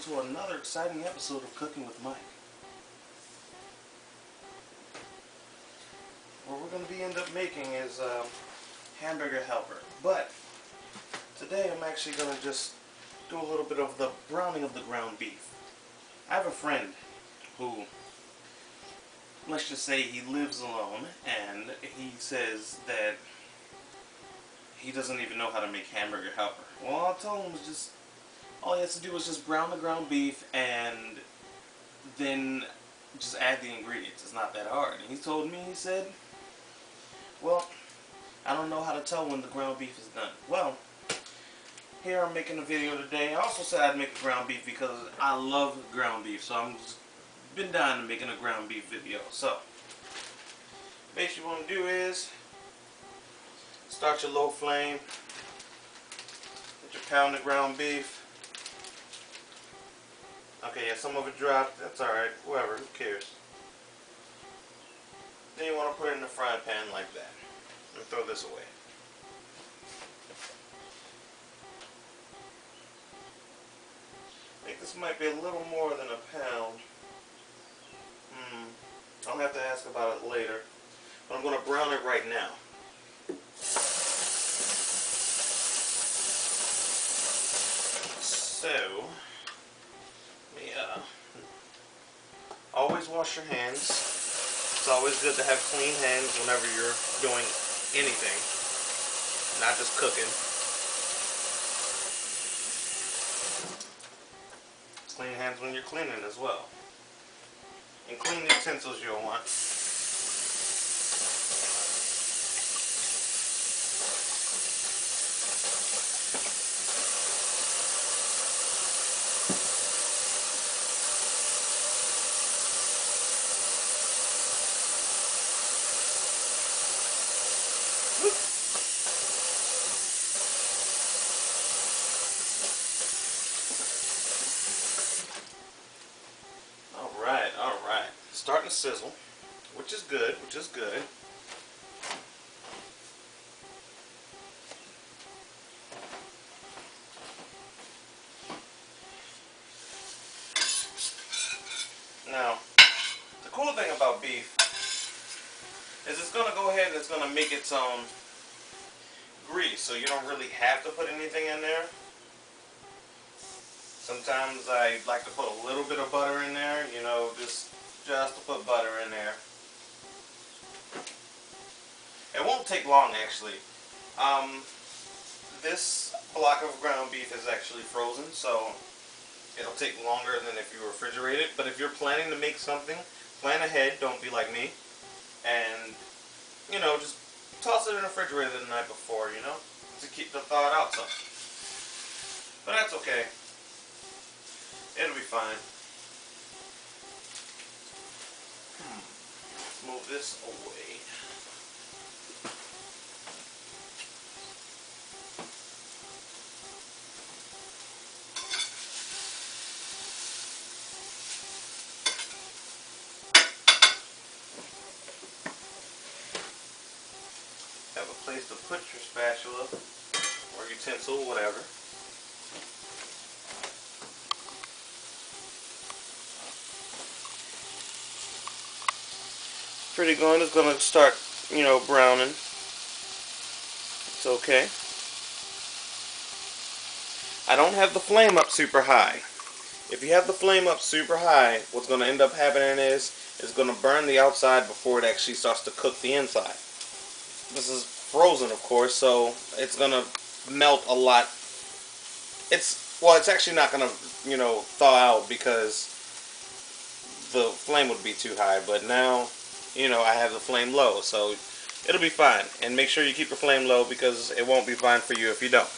to another exciting episode of Cooking with Mike. What we're going to end up making is hamburger helper. But today I'm actually going to just do a little bit of the browning of the ground beef. I have a friend who, let's just say he lives alone, and he says that he doesn't even know how to make hamburger helper. Well, I'll tell him just all he has to do is just brown the ground beef and then just add the ingredients. It's not that hard. And he told me, he said, well, I don't know how to tell when the ground beef is done. Well, here I'm making a video today. I also said I'd make a ground beef because I love ground beef. So I'm just been dying to making a ground beef video. So, basically what you want to do is start your low flame. Get your pounded ground beef. Okay, yeah, some of it dropped. That's alright. Whoever, who cares? Then you want to put it in the frying pan like that. And throw this away. I think this might be a little more than a pound. I'll have to ask about it later. But I'm going to brown it right now. So, always wash your hands. It's always good to have clean hands whenever you're doing anything, not just cooking. Clean hands when you're cleaning as well. And clean the utensils you'll want. Alright. Starting to sizzle, which is good, Now, the cool thing about beef is it's going to go ahead and it's going to make its own grease, so you don't really have to put anything in there. Sometimes I like to put a little bit of butter in there, you know, just to put butter in there. It won't take long, actually. This block of ground beef is actually frozen, so it'll take longer than if you refrigerate it. But if you're planning to make something, plan ahead, don't be like me. And, you know, just toss it in the refrigerator the night before, you know, to keep the thaw out some. But that's okay. It'll be fine. Let's move this away. Have a place to put your spatula or utensil, whatever. Pretty good. It's going to start, you know, browning. It's okay. I don't have the flame up super high. If you have the flame up super high, what's going to end up happening is it's going to burn the outside before it actually starts to cook the inside. This is frozen, of course, so it's going to melt a lot. It's actually not going to, you know, thaw out because the flame would be too high, but now, you know, I have the flame low, so it'll be fine. And make sure you keep the flame low because it won't be fine for you if you don't.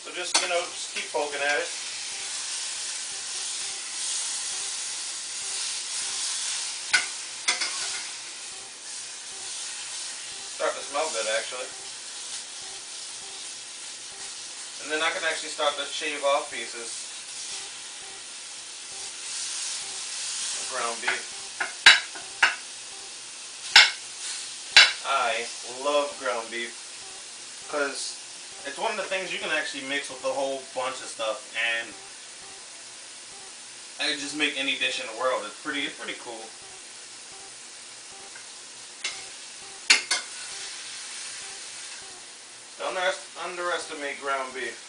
So just, you know, just keep poking at it. Starting to smell good, actually. And then I can actually start to shave off pieces. Ground beef. I love ground beef. because it's one of the things you can actually mix with a whole bunch of stuff, and I can just make any dish in the world. It's pretty cool. Don't underestimate ground beef.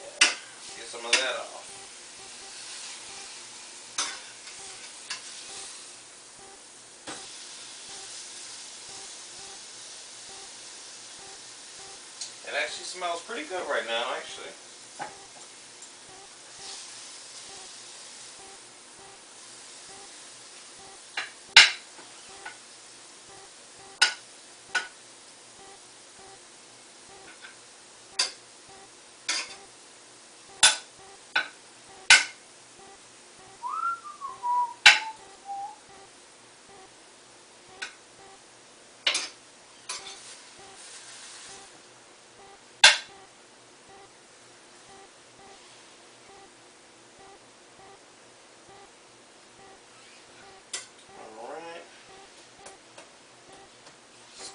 Yeah, get some of that off. It actually smells pretty good right now, actually.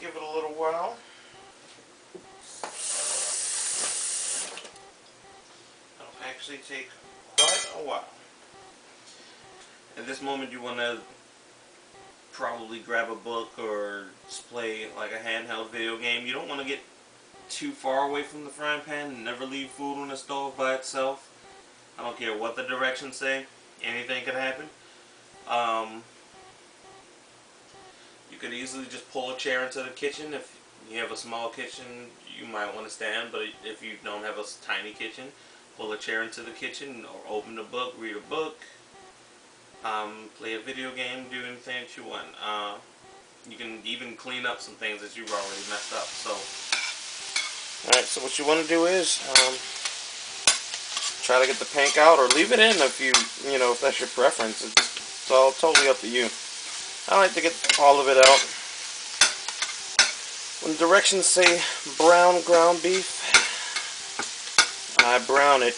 Give it a little while. It'll actually take quite a while. At this moment you want to probably grab a book or just play like a handheld video game. You don't want to get too far away from the frying pan and never leave food on the stove by itself. I don't care what the directions say. Anything could happen. You could easily just pull a chair into the kitchen. If you have a small kitchen, you might want to stand, but if you don't have a tiny kitchen, pull a chair into the kitchen or open the book, read a book, play a video game, do anything that you want. You can even clean up some things that you've already messed up. So, alright, so what you want to do is try to get the pink out or leave it in if if that's your preference. It's all totally up to you. I like to get all of it out. When directions say brown ground beef, I brown it.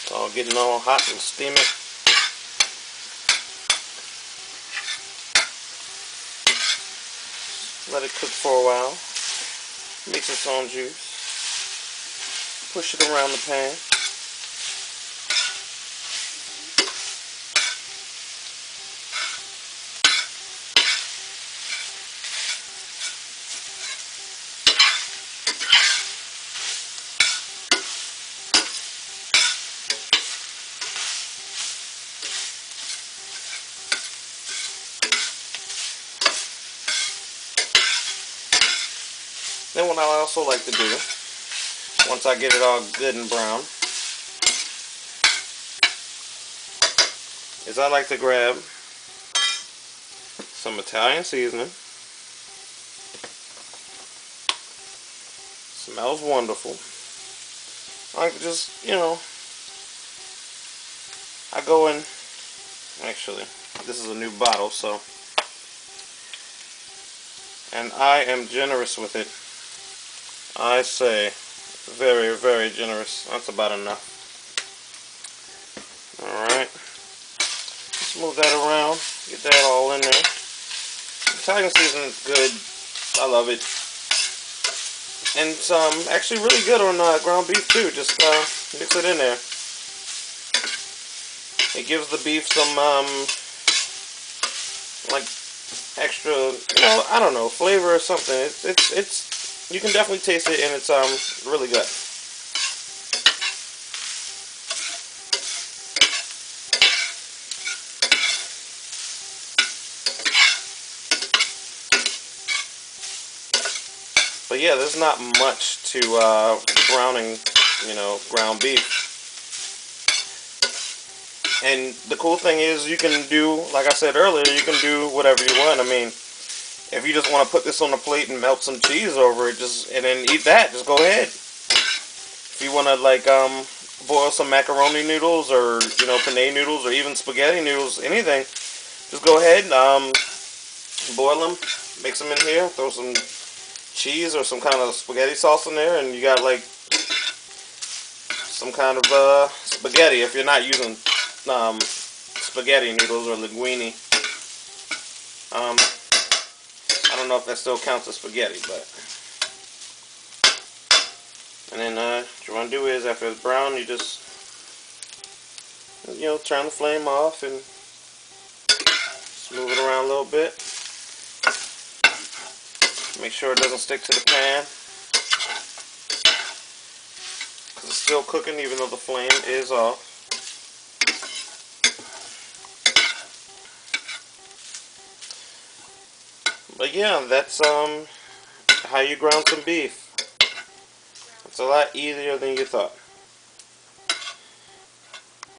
It's all getting all hot and steamy. Let it cook for a while. Mix its own juice. Push it around the pan. Then what I also like to do, once I get it all good and brown, is I like to grab some Italian seasoning. Smells wonderful. I like to just, I go in, actually, this is a new bottle, so, and I am generous with it. I say very, very generous. That's about enough. Alright. Just move that around. Get that all in there. Italian seasoning is good. I love it. And it's actually really good on ground beef too. Just mix it in there. It gives the beef some like extra, I don't know, flavor or something. It's you can definitely taste it, and it's really good. But yeah, there's not much to browning, ground beef. And the cool thing is, you can do, like I said earlier, you can do whatever you want. I mean, if you just want to put this on a plate and melt some cheese over it, and then eat that, just go ahead. If you want to boil some macaroni noodles, or penne noodles, or even spaghetti noodles, anything. Just go ahead and boil them, mix them in here, throw some cheese or some kind of spaghetti sauce in there, and you got like some kind of spaghetti if you're not using spaghetti noodles or linguine. I don't know if that still counts as spaghetti, but. And then what you want to do is, after it's brown, you just turn the flame off and just move it around a little bit. Make sure it doesn't stick to the pan, because it's still cooking even though the flame is off. But yeah, that's how you ground some beef. It's a lot easier than you thought.